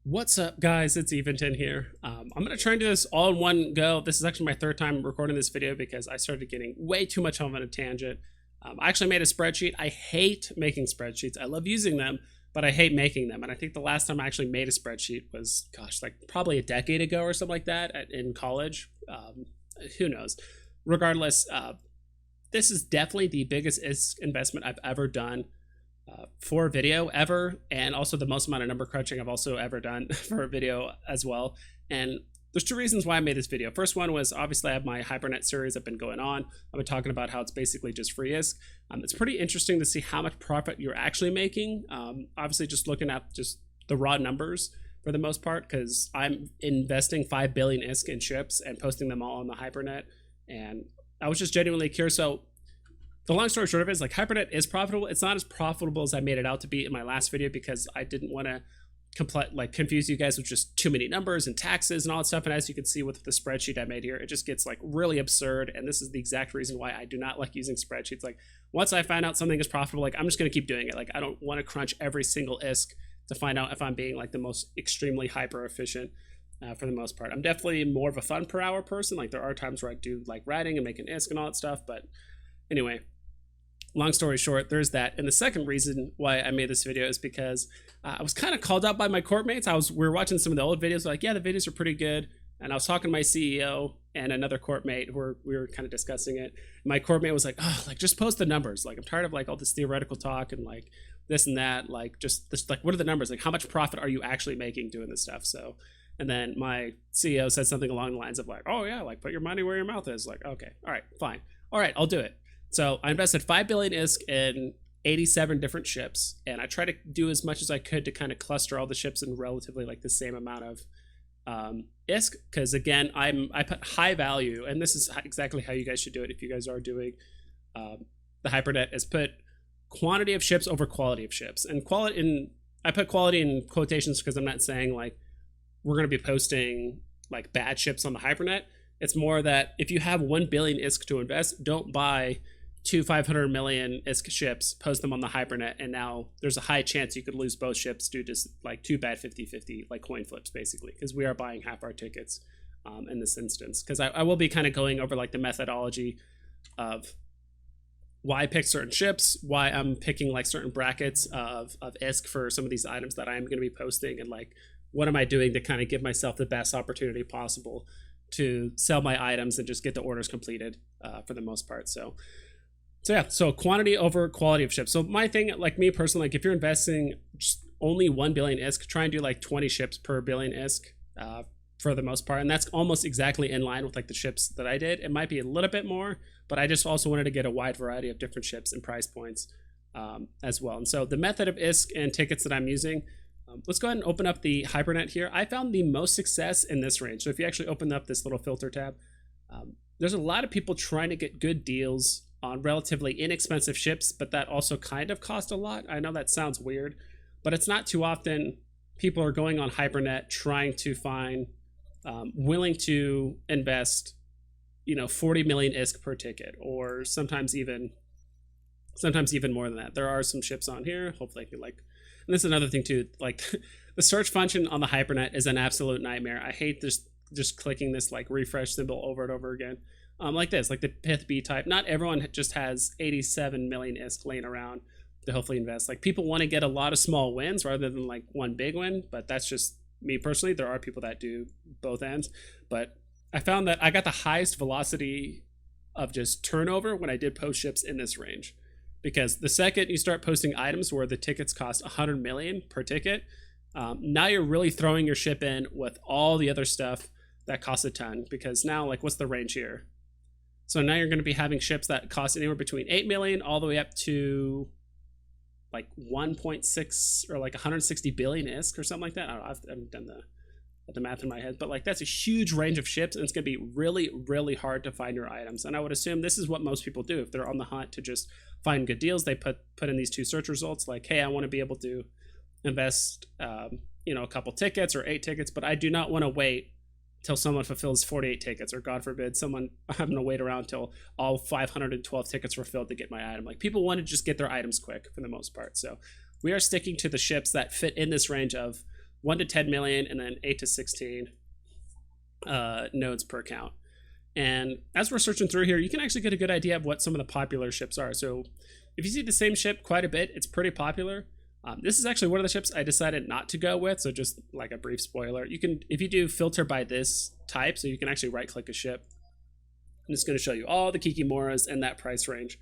What's up, guys? It's Eventon here. I'm going to try and do this all in one go. This is actually my third time recording this video because I started getting way too much on a tangent. I actually made a spreadsheet. I hate making spreadsheets. I love using them, but I hate making them. And I think the last time I actually made a spreadsheet was, gosh, like probably a decade ago or something like that in college. Who knows? Regardless, this is definitely the biggest investment I've ever done for video ever, and also the most amount of number crunching I've also ever done for a video as well. And there's two reasons why I made this video. First one was obviously I have my Hypernet series that's been going on. I've been talking about how it's basically just free ISK. It's pretty interesting to see how much profit you're actually making. Obviously just looking at just the raw numbers for the most part, because I'm investing 5 billion ISK in ships and posting them all on the Hypernet. And I was just genuinely curious. So the long story short of it is, like, Hypernet is profitable. It's not as profitable as I made it out to be in my last video because I didn't want to confuse you guys with just too many numbers and taxes and all that stuff. And as you can see with the spreadsheet I made here, it just gets like really absurd. And this is the exact reason why I do not like using spreadsheets. Like, once I find out something is profitable, like, I'm just going to keep doing it. Like, I don't want to crunch every single ISK to find out if I'm being like the most extremely hyper efficient. For the most part, I'm definitely more of a fun per hour person. Like, there are times where I do like writing and making ISK and all that stuff. But anyway, long story short, there's that. And the second reason why I made this video is because I was kind of called out by my courtmates. We were watching some of the old videos, like, yeah, the videos are pretty good. And I was talking to my CEO and another courtmate where we were kind of discussing it. My courtmate was like, oh, like, just post the numbers. Like, I'm tired of like all this theoretical talk and like this and that. Like, just this, like, what are the numbers? Like, how much profit are you actually making doing this stuff? So, and then my CEO said something along the lines of like, oh yeah, like, put your money where your mouth is. Like, okay, all right, fine. All right, I'll do it. So I invested 5 billion ISK in 87 different ships, and I tried to do as much as I could to kind of cluster all the ships in relatively like the same amount of ISK. Because again, I put high value, and this is exactly how you guys should do it if you guys are doing the Hypernet, is put quantity of ships over quality of ships. And I put quality in quotations because I'm not saying like we're going to be posting like bad ships on the Hypernet. It's more that if you have 1 billion ISK to invest, don't buy two 500 million ISK ships, post them on the Hypernet, and now there's a high chance you could lose both ships due to like two bad 50-50 like coin flips, basically, because we are buying half our tickets in this instance. Because I will be kind of going over like the methodology of why I picked certain ships, why I'm picking like certain brackets of ISK for some of these items that I'm going to be posting, and like what am I doing to kind of give myself the best opportunity possible to sell my items and just get the orders completed for the most part. So yeah, so quantity over quality of ships. So my thing, like me personally, like if you're investing just only 1 billion ISK, try and do like 20 ships per billion ISK for the most part. And that's almost exactly in line with like the ships that I did. It might be a little bit more, but I just also wanted to get a wide variety of different ships and price points as well. And so the method of ISK and tickets that I'm using, let's go ahead and open up the Hypernet here. I found the most success in this range. So if you actually open up this little filter tab, there's a lot of people trying to get good deals on relatively inexpensive ships, but that also kind of cost a lot. I know that sounds weird, but it's not too often people are going on Hypernet trying to find, willing to invest, 40 million ISK per ticket, or sometimes even more than that. There are some ships on here. Hopefully I can like, and this is another thing too, like the search function on the Hypernet is an absolute nightmare. I hate this, just clicking this like refresh symbol over and over again. Like this, like the Pith B type. Not everyone just has 87 million ISK laying around to hopefully invest. Like, people want to get a lot of small wins rather than like one big win, but that's just me personally. There are people that do both ends, but I found that I got the highest velocity of just turnover when I did post ships in this range. Because the second you start posting items where the tickets cost 100 million per ticket, now you're really throwing your ship in with all the other stuff that costs a ton. Because now, like, what's the range here? So now you're going to be having ships that cost anywhere between 8 million all the way up to like 1.6 or like 160 billion ISK or something like that. I don't know, I haven't done the math in my head, but like that's a huge range of ships, and it's going to be really, really hard to find your items. And I would assume this is what most people do if they're on the hunt to just find good deals. They put in these two search results like, hey, I want to be able to invest a couple tickets or 8 tickets, but I do not want to wait till someone fulfills 48 tickets, or God forbid, someone having to wait around till all 512 tickets were filled to get my item. Like, people want to just get their items quick for the most part. So we are sticking to the ships that fit in this range of 1 to 10 million, and then 8 to 16 nodes per account. And as we're searching through here, you can actually get a good idea of what some of the popular ships are. So if you see the same ship quite a bit, it's pretty popular. This is actually one of the ships I decided not to go with. So just like a brief spoiler, you can, if you do filter by this type, so you can actually right click a ship, and it's going to show you all the Kikimoras in that price range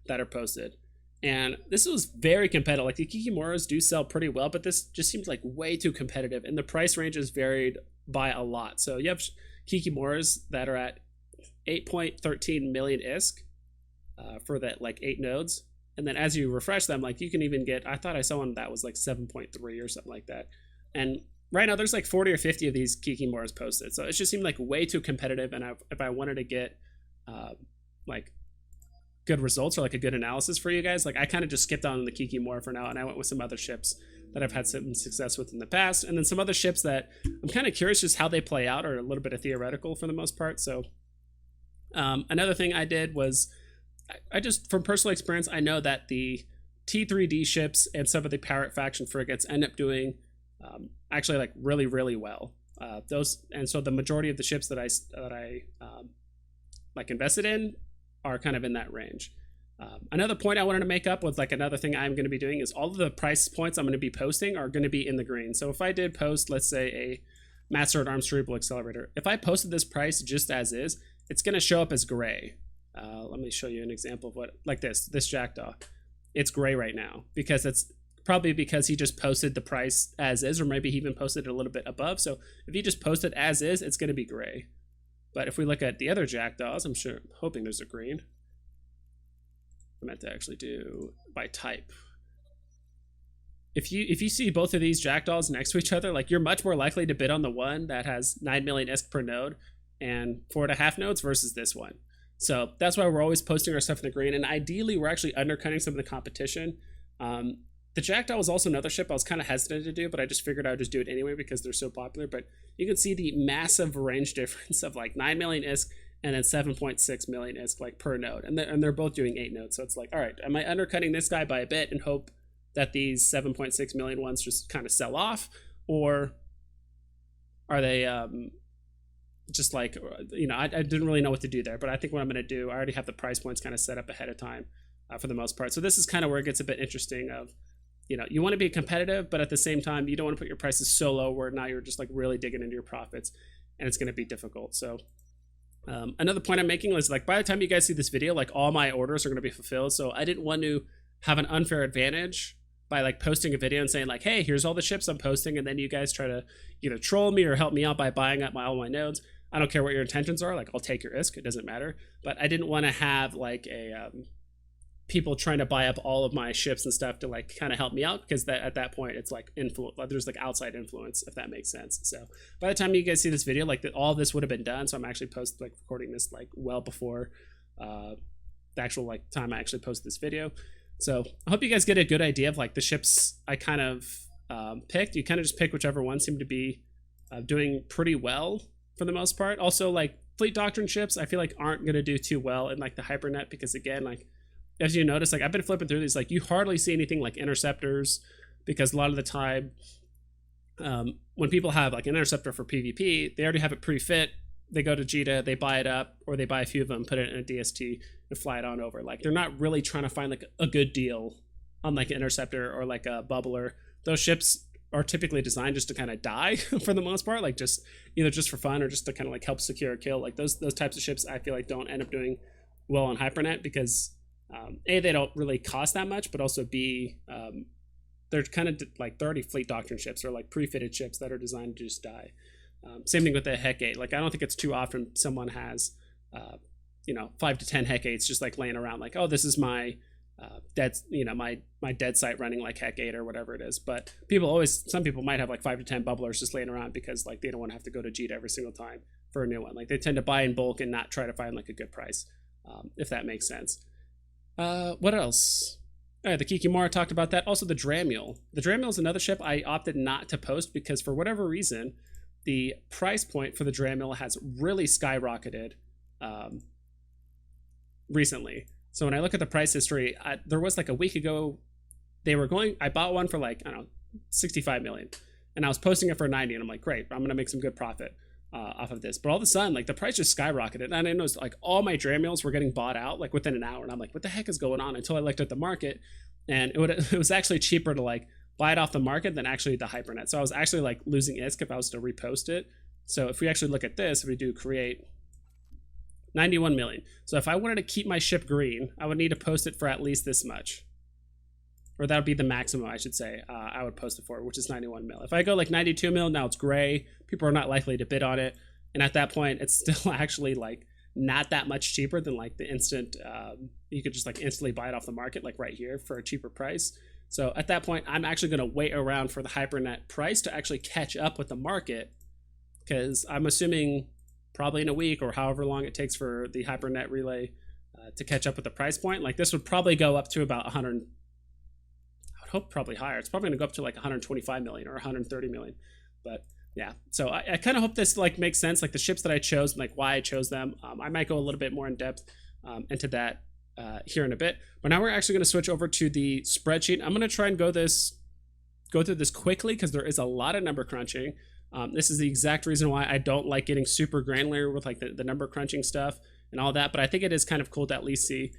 that are posted. And this was very competitive. Like the Kikimoras do sell pretty well, but this just seems like way too competitive. And the price ranges varied by a lot. So you have Kikimoras that are at 8.13 million ISK for that like 8 nodes. And then as you refresh them, like you can even get, I thought I saw one that was like 7.3 or something like that. And right now there's like 40 or 50 of these Kikimoras posted. So it just seemed like way too competitive. And if I wanted to get like good results or like a good analysis for you guys, like I kind of just skipped on the Kikimora for now, and I went with some other ships that I've had some success with in the past, and then some other ships that I'm kind of curious just how they play out, or a little bit of theoretical for the most part. So another thing I did was I just, from personal experience, I know that the T3D ships and some of the pirate faction frigates end up doing actually like really, really well. And so the majority of the ships that I like invested in are kind of in that range. Another point I wanted to make up was like another thing I'm going to be doing is all of the price points I'm going to be posting are going to be in the green. So if I did post, let's say, a Master at Arms Cerebral Accelerator, if I posted this price just as is, it's going to show up as gray. Let me show you an example of what, like this Jackdaw. It's gray right now because it's probably because he just posted the price as is, or maybe he even posted it a little bit above. So if he just posted as is, it's going to be gray. But if we look at the other Jackdaws, I'm hoping there's a green. I meant to actually do by type. If you see both of these Jackdaws next to each other, like you're much more likely to bid on the one that has 9 million ISK per node and 4.5 nodes versus this one. So that's why we're always posting our stuff in the green. And ideally, we're actually undercutting some of the competition. The Jackdaw was also another ship I was kind of hesitant to do, but I just figured I would just do it anyway because they're so popular. But you can see the massive range difference of like 9 million ISK and then 7.6 million ISK like per node. And they're both doing 8 nodes. So it's like, all right, am I undercutting this guy by a bit and hope that these 7.6 million ones just kind of sell off? Or are they just like, you know, I didn't really know what to do there. But I think what I'm going to do, I already have the price points kind of set up ahead of time for the most part. So this is kind of where it gets a bit interesting of, you know, you want to be competitive, but at the same time, you don't want to put your prices so low where now you're just like really digging into your profits and it's going to be difficult. So another point I'm making is like by the time you guys see this video, like all my orders are going to be fulfilled. So I didn't want to have an unfair advantage by like posting a video and saying like, hey, here's all the ships I'm posting. And then you guys try to either troll me or help me out by buying up all my nodes. I don't care what your intentions are. Like I'll take your ISK. It doesn't matter. But I didn't want to have like a people trying to buy up all of my ships and stuff to like kind of help me out, because at that point it's like there's like outside influence, if that makes sense. So by the time you guys see this video, like all this would have been done. So I'm actually recording this like well before the actual like time I actually post this video. So I hope you guys get a good idea of like the ships I kind of picked. You kind of just pick whichever one seem to be doing pretty well for the most part. Also like fleet doctrine ships I feel like aren't going to do too well in like the Hypernet, because again, like as you notice, like I've been flipping through these, like you hardly see anything like interceptors, because a lot of the time when people have like an interceptor for PvP, they already have it pre-fit. They go to JITA, they buy it up, or they buy a few of them, put it in a DST and fly it on over. Like they're not really trying to find like a good deal on like an interceptor or like a bubbler. Those ships are typically designed just to kind of die for the most part, like just either just for fun or just to kind of like help secure a kill. Like those types of ships I feel like don't end up doing well on Hypernet, because A, they don't really cost that much, but also B, they're kind of like they're already fleet doctrine ships or like pre-fitted ships that are designed to just die. Same thing with the Heck 8. Like I don't think it's too often someone has, 5 to 10 Heck 8s just like laying around like, oh, this is my my dead site running like Heck 8 or whatever it is. But some people might have like 5 to 10 bubblers just laying around because like they don't want to have to go to JITA every single time for a new one. Like they tend to buy in bulk and not try to find like a good price, if that makes sense. What else? The Kikimora talked about that. Also the Dramule. The Dramule is another ship I opted not to post because for whatever reason, the price point for the Dramule has really skyrocketed recently. So when I look at the price history, there was like a week ago, I bought one for like, I don't know, 65 million. and I was posting it for 90, and I'm like, great, I'm gonna make some good profit off of this. But all of a sudden, like the price just skyrocketed, and I noticed like all my dram meals were getting bought out like within an hour, and I'm like, what the heck is going on? Until I looked at the market, and it was actually cheaper to like buy it off the market than actually the Hypernet. So I was actually like losing ISK if I was to repost it. So if we actually look at this, if we do create 91 million. So if I wanted to keep my ship green, I would need to post it for at least this much. Or that would be the maximum, I should say, I would post it for, which is 91 mil. If I go like 92 mil, now it's gray. People are not likely to bid on it. And at that point, it's still actually like not that much cheaper than like the instant, you could just like instantly buy it off the market, like right here for a cheaper price. So at that point, I'm actually going to wait around for the Hypernet price to actually catch up with the market, because I'm assuming probably in a week or however long it takes for the Hypernet relay to catch up with the price point. Like this would probably go up to about 100. I would hope probably higher. It's probably going to go up to like 125 million or 130 million. But yeah, so I kind of hope this like makes sense. Like the ships that I chose and like why I chose them. I might go a little bit more in depth into that here in a bit. But now we're actually going to switch over to the spreadsheet. I'm going to try and go through this quickly because there is a lot of number crunching. This is the exact reason why I don't like getting super granular with like the number crunching stuff and all that, but I think it is kind of cool to at least see.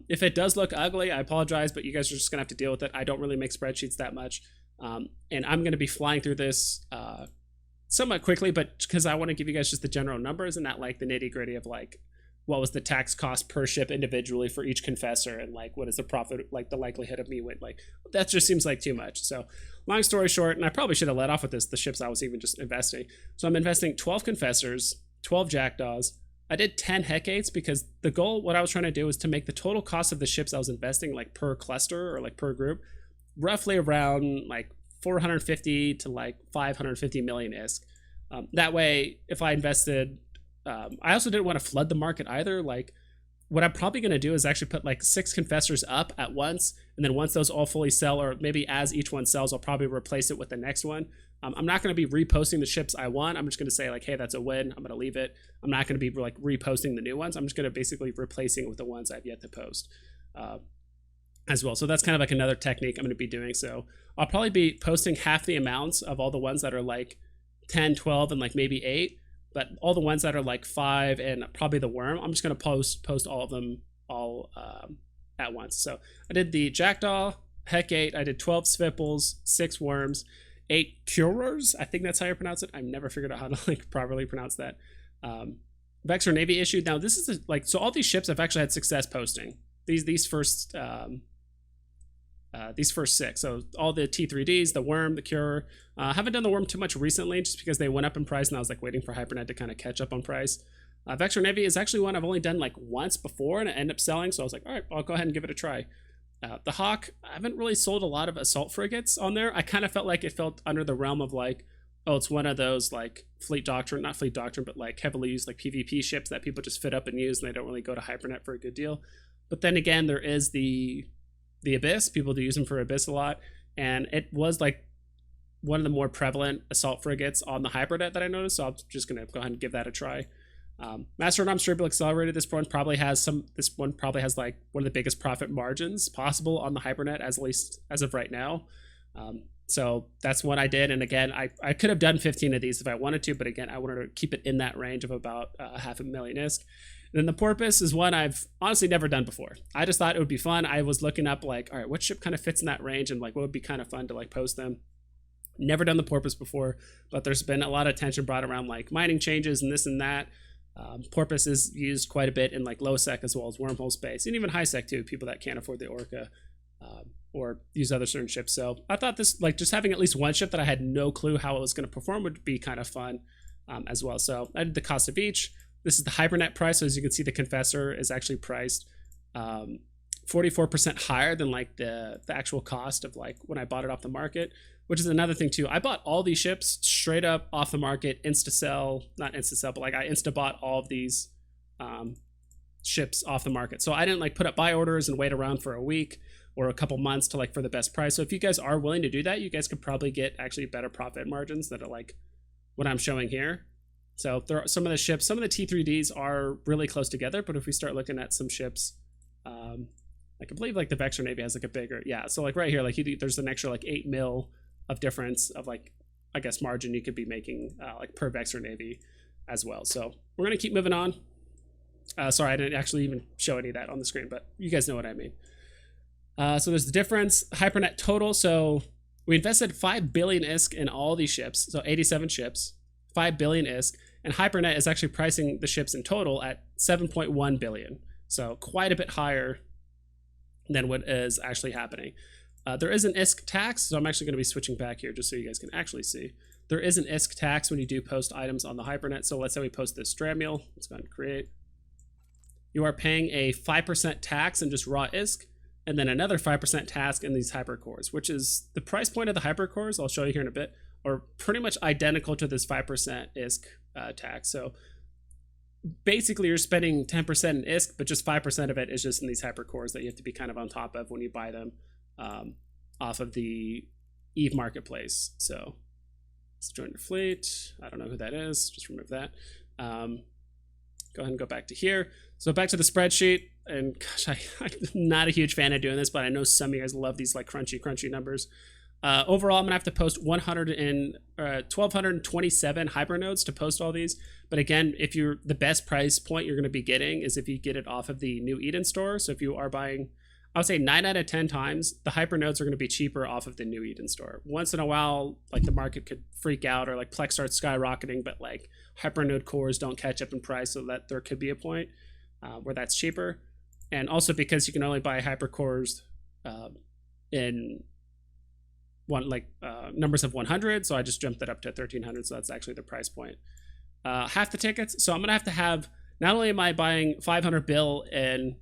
If it does look ugly, I apologize, but you guys are just gonna have to deal with it. I don't really make spreadsheets that much, and I'm gonna be flying through this somewhat quickly, but because I want to give you guys just the general numbers and not like the nitty gritty of like what was the tax cost per ship individually for each confessor and like what is the profit, like the likelihood of me win. Like that just seems like too much. So long story short, and I probably should have let off with this, the ships I was even just investing. So I'm investing 12 confessors, 12 jackdaws. I did 10 hecates because the goal, what I was trying to do was to make the total cost of the ships I was investing like per cluster or like per group, roughly around like 450 to like 550 million ISK. That way, if I invested, I also didn't want to flood the market either. Like what I'm probably going to do is actually put like 6 confessors up at once. And then once those all fully sell, or maybe as each one sells, I'll probably replace it with the next one. I'm not going to be reposting the ships I want. I'm just going to say like, hey, that's a win. I'm going to leave it. I'm not going to be like reposting the new ones. I'm just going to basically replacing it with the ones I've yet to post as well. So that's kind of like another technique I'm going to be doing. So I'll probably be posting half the amounts of all the ones that are like 10, 12, and like maybe 8. But all the ones that are like 5 and probably the worm, I'm just going to post all of them all at once. So I did the jackdaw, hecate. I did 12 svipples, 6 worms, 8 curers. I think that's how you pronounce it. I've never figured out how to like properly pronounce that. Vexor Navy issued. Now this is like, so all these ships I've actually had success posting. These first 6. So all the T3Ds, the worm, the cure. Haven't done the worm too much recently just because they went up in price and I was like waiting for Hypernet to kind of catch up on price. Vexor Navy is actually one I've only done like once before and it ended up selling. So I was like, all right, I'll go ahead and give it a try. The Hawk, I haven't really sold a lot of assault frigates on there. I kind of felt like it felt under the realm of like, oh, it's one of those like not fleet doctrine, but like heavily used like PvP ships that people just fit up and use and they don't really go to Hypernet for a good deal. But then again, there is the Abyss. People do use them for Abyss a lot, and it was like one of the more prevalent assault frigates on the Hypernet that I noticed, so I'm just gonna go ahead and give that a try. Mastodon Stable Accelerated, this one probably has like one of the biggest profit margins possible on the Hypernet, at least as of right now. So that's what I did, and again, I could have done 15 of these if I wanted to, but again, I wanted to keep it in that range of about 500,000 ISK. And then the Porpoise is one I've honestly never done before. I just thought it would be fun. I was looking up like, all right, what ship kind of fits in that range and like what would be kind of fun to like post them. Never done the Porpoise before, but there's been a lot of attention brought around like mining changes and this and that. Porpoise is used quite a bit in like low sec as well as wormhole space, and even high sec too, people that can't afford the Orca or use other certain ships. So I thought this, like just having at least one ship that I had no clue how it was going to perform would be kind of fun as well. So I did the cost of each. This is the Hypernet price. So as you can see, the Confessor is actually priced 44% higher than like the actual cost of like when I bought it off the market, which is another thing too. I bought all these ships straight up off the market, not insta sell, but like I insta bought all of these ships off the market. So I didn't like put up buy orders and wait around for a week or a couple months to like for the best price. So if you guys are willing to do that, you guys could probably get actually better profit margins that are like what I'm showing here. So there are some of the ships, some of the T3Ds are really close together, but if we start looking at some ships, like I believe like the Vexor Navy has like a bigger, yeah. So like right here, like there's an extra like 8 mil of difference of like I guess, margin you could be making like per Vex or Navy as well. So we're going to keep moving on. Sorry, I didn't actually even show any of that on the screen, but you guys know what I mean. So there's the difference. Hypernet total. So we invested 5 billion ISK in all these ships. So 87 ships, 5 billion ISK. And Hypernet is actually pricing the ships in total at 7.1 billion. So quite a bit higher than what is actually happening. There is an ISK tax. So I'm actually going to be switching back here just so you guys can actually see. There is an ISK tax when you do post items on the Hypernet. So let's say we post this Stramule. Let's go ahead and create. You are paying a 5% tax in just raw ISK, and then another 5% tax in these hypercores, which is the price point of the hypercores, I'll show you here in a bit, are pretty much identical to this 5% ISK tax. So basically you're spending 10% in ISK, but just 5% of it is just in these hypercores that you have to be kind of on top of when you buy them off of the Eve marketplace. So let's join your fleet. I don't know who that is, just remove that. Go ahead and go back to here. So back to the spreadsheet, and gosh, I'm not a huge fan of doing this, but I know some of you guys love these like crunchy numbers. Overall, I'm gonna have to post 1,227 hypernodes to post all these. But again, if you're the best price point you're gonna be getting is if you get it off of the New Eden store. So if you are buying, I would say 9 out of 10 times, the hypernodes are gonna be cheaper off of the New Eden store. Once in a while, like the market could freak out or like Plex starts skyrocketing, but like hypernode cores don't catch up in price, so that there could be a point where that's cheaper. And also because you can only buy hypercores in numbers of 100, so I just jumped that up to 1300, so that's actually the price point. Half the tickets, so I'm gonna have to have, not only am I buying 500 bill in,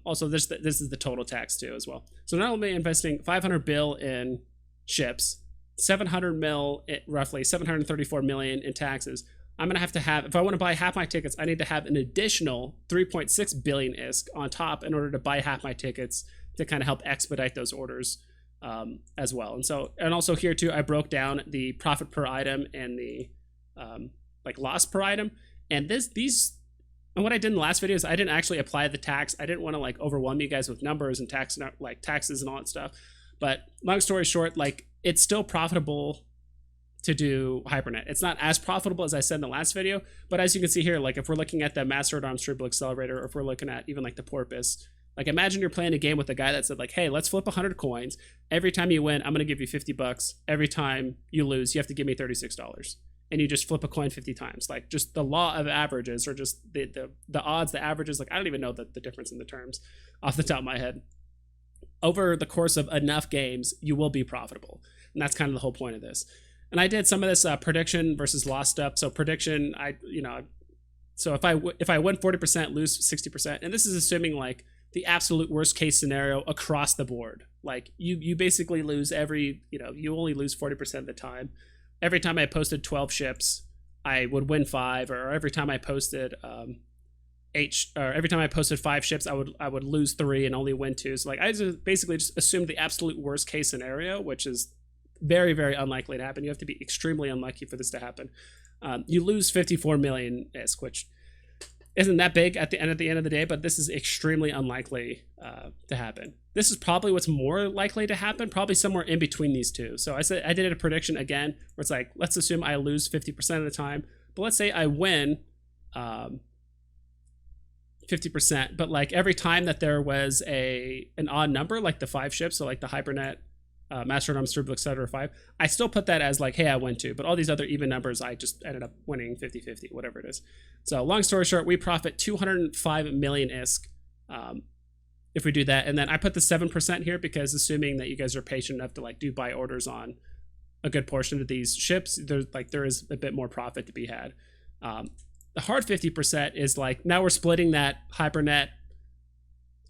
also this is the total tax too as well. So not only am I investing 500 bill in ships, 700 mil, roughly 734 million in taxes, I'm gonna have to have, if I want to buy half my tickets, I need to have an additional 3.6 billion ISK on top in order to buy half my tickets to kind of help expedite those orders as well. And also here too, I broke down the profit per item and the like loss per item. And and what I did in the last video is I didn't actually apply the tax. I didn't want to like overwhelm you guys with numbers and taxes and all that stuff. But long story short, like it's still profitable to do Hypernet. It's not as profitable as I said in the last video, but as you can see here, like if we're looking at the Master at Arms Triple Accelerator, or if we're looking at even like the Porpoise, like imagine you're playing a game with a guy that said like, hey, let's flip 100 coins. Every time you win, I'm gonna give you 50 bucks. Every time you lose, you have to give me $36. And you just flip a coin 50 times. Like just the law of averages, or just the odds, the averages, like I don't even know the difference in the terms off the top of my head. Over the course of enough games, you will be profitable. And that's kind of the whole point of this. And I did some of this prediction versus loss stuff. So prediction, so if I win 40%, lose 60%, and this is assuming like the absolute worst case scenario across the board. Like you basically lose you only lose 40% of the time. Every time I posted 12 ships, I would win 5, or every time I posted every time I posted 5 ships, I would lose 3 and only win 2. So like I just basically just assumed the absolute worst case scenario, which is very, very unlikely to happen. You have to be extremely unlucky for this to happen. You lose 54 million ISK, which isn't that big at the end of the day, but this is extremely unlikely to happen. This is probably what's more likely to happen, probably somewhere in between these two. So I did a prediction again, where it's like, let's assume I lose 50% of the time, but let's say I win 50%, but like every time that there was an odd number, like the 5 ships, so like the Hypernet, Master at Arms Turbo, etc. 5, I still put that as like, hey, I win 2, but all these other even numbers, I just ended up winning 50-50, whatever it is. So long story short, we profit 205 million ISK if we do that. And then I put the 7% here because assuming that you guys are patient enough to like do buy orders on a good portion of these ships, there is a bit more profit to be had. The hard 50% is like, now we're splitting that Hypernet,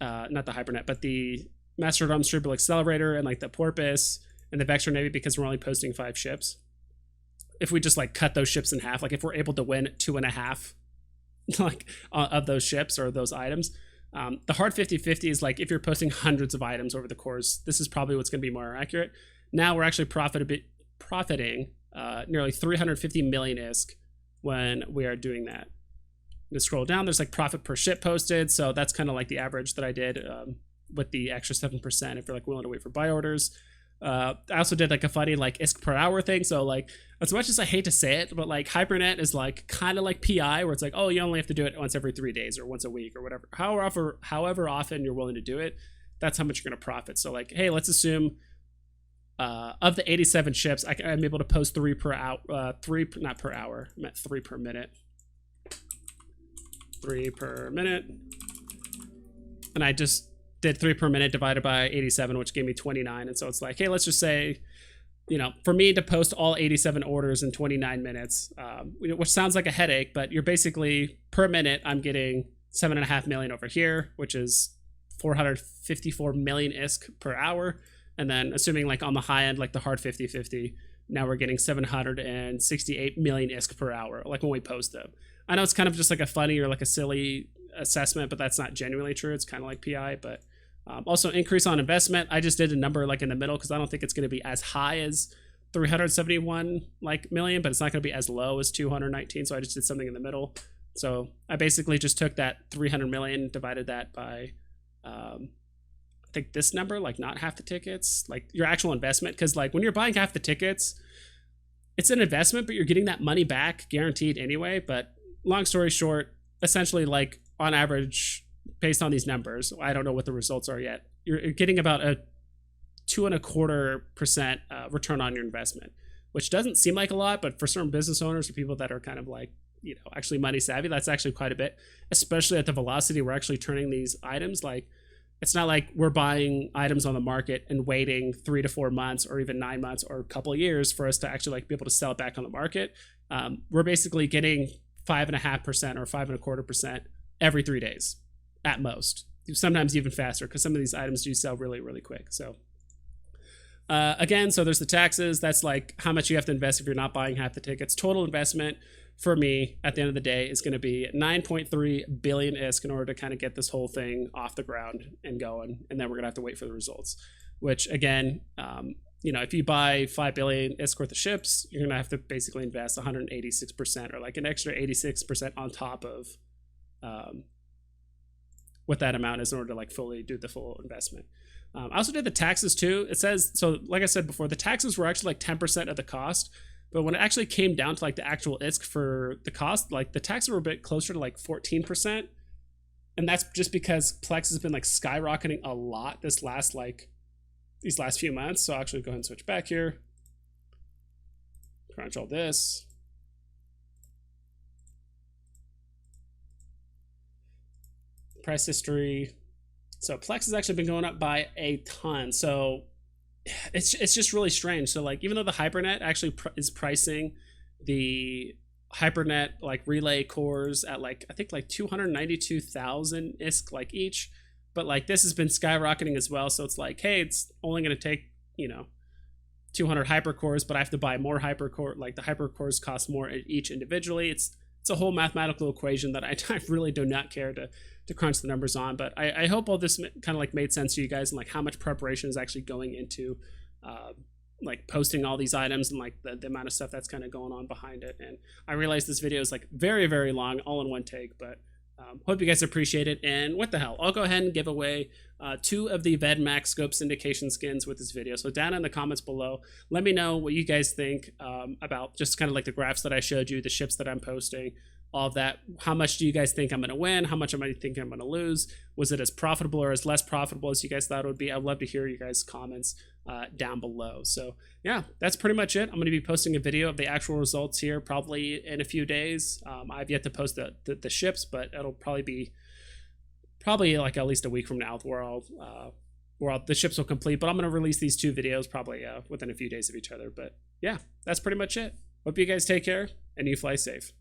not the Hypernet, but the Master at Arms Triple Accelerator and like the Porpoise and the Vector Navy, because we're only posting 5 ships. If we just like cut those ships in half, like if we're able to win 2.5 like of those ships or those items, the hard 50-50 is like if you're posting hundreds of items over the course, this is probably what's going to be more accurate. Now we're actually profiting nearly 350 million ISK when we are doing that. You scroll down, there's like profit per ship posted, so that's kind of like the average that I did with the extra 7% if you're like willing to wait for buy orders. I also did like a funny like ISK per hour thing. So like, as much as I hate to say it, but like Hypernet is like kind of like PI, where it's like, oh, you only have to do it once every 3 days or once a week or whatever. However often you're willing to do it, that's how much you're going to profit. So like, hey, let's assume of the 87 ships, I'm able to post 3 per hour, not per hour, I meant 3 per minute. 3 per minute. And I just did 3 per minute divided by 87, which gave me 29. And so it's like, hey, let's just say, you know, for me to post all 87 orders in 29 minutes, which sounds like a headache, but you're basically per minute, I'm getting 7.5 million over here, which is 454 million ISK per hour. And then assuming like on the high end, like the hard 50-50, now we're getting 768 million ISK per hour, like when we post them. I know it's kind of just like a funny or like a silly assessment, but that's not genuinely true. It's kind of like PI, but also increase on investment. I just did a number like in the middle because I don't think it's going to be as high as 371 like million, but it's not going to be as low as 219. So I just did something in the middle. So I basically just took that 300 million, divided that by, I think this number, like not half the tickets, like your actual investment. Because like when you're buying half the tickets, it's an investment, but you're getting that money back guaranteed anyway. But long story short, essentially like on average, based on these numbers, I don't know what the results are yet, you're getting about a 2.25% return on your investment, which doesn't seem like a lot, but for certain business owners or people that are kind of like, you know, actually money savvy, that's actually quite a bit, especially at the velocity we're actually turning these items. Like, it's not like we're buying items on the market and waiting 3 to 4 months or even 9 months or a couple of years for us to actually like be able to sell it back on the market. We're basically getting 5.5% or 5.25% every 3 days at most, sometimes even faster, because some of these items do sell really, really quick. So again, so there's the taxes. That's like how much you have to invest if you're not buying half the tickets. Total investment for me at the end of the day is going to be 9.3 billion ISK in order to kind of get this whole thing off the ground and going. And then we're going to have to wait for the results, which again, you know, if you buy 5 billion ISK worth of ships, you're going to have to basically invest 186% or like an extra 86% on top of what that amount is in order to like fully do the full investment. I also did the taxes too. It says, so like I said before, the taxes were actually like 10% of the cost, but when it actually came down to like the actual ISK for the cost, like the taxes were a bit closer to like 14%. And that's just because Plex has been like skyrocketing a lot these last few months. So I'll actually go ahead and switch back here. Crunch all this. Price history. So Plex has actually been going up by a ton. So it's just really strange. So like, even though the Hypernet actually is pricing the Hypernet like relay cores at like, I think like 292,000 ISK like each, but like this has been skyrocketing as well. So it's like, hey, it's only going to take, you know, 200 hypercores, but I have to buy more hypercore. Like the hypercores cost more each individually. It's a whole mathematical equation that I really do not care to crunch the numbers on. But I hope all this kind of like made sense to you guys, and like how much preparation is actually going into like posting all these items and like the amount of stuff that's kind of going on behind it. And I realize this video is like very, very long, all in one take, but hope you guys appreciate it. And what the hell, I'll go ahead and give away 2 of the Vedmak scope syndication skins with this video. So down in the comments below, let me know what you guys think about just kind of like the graphs that I showed you, the ships that I'm posting, all of that. How much do you guys think I'm going to win? How much am I think I'm going to lose? Was it as profitable or as less profitable as you guys thought it would be? I'd love to hear you guys' comments down below. So yeah, that's pretty much it. I'm going to be posting a video of the actual results here probably in a few days. I've yet to post the ships, but it'll probably be like at least a week from now where the ships will complete. But I'm going to release these 2 videos probably within a few days of each other. But yeah, that's pretty much it. Hope you guys take care and you fly safe.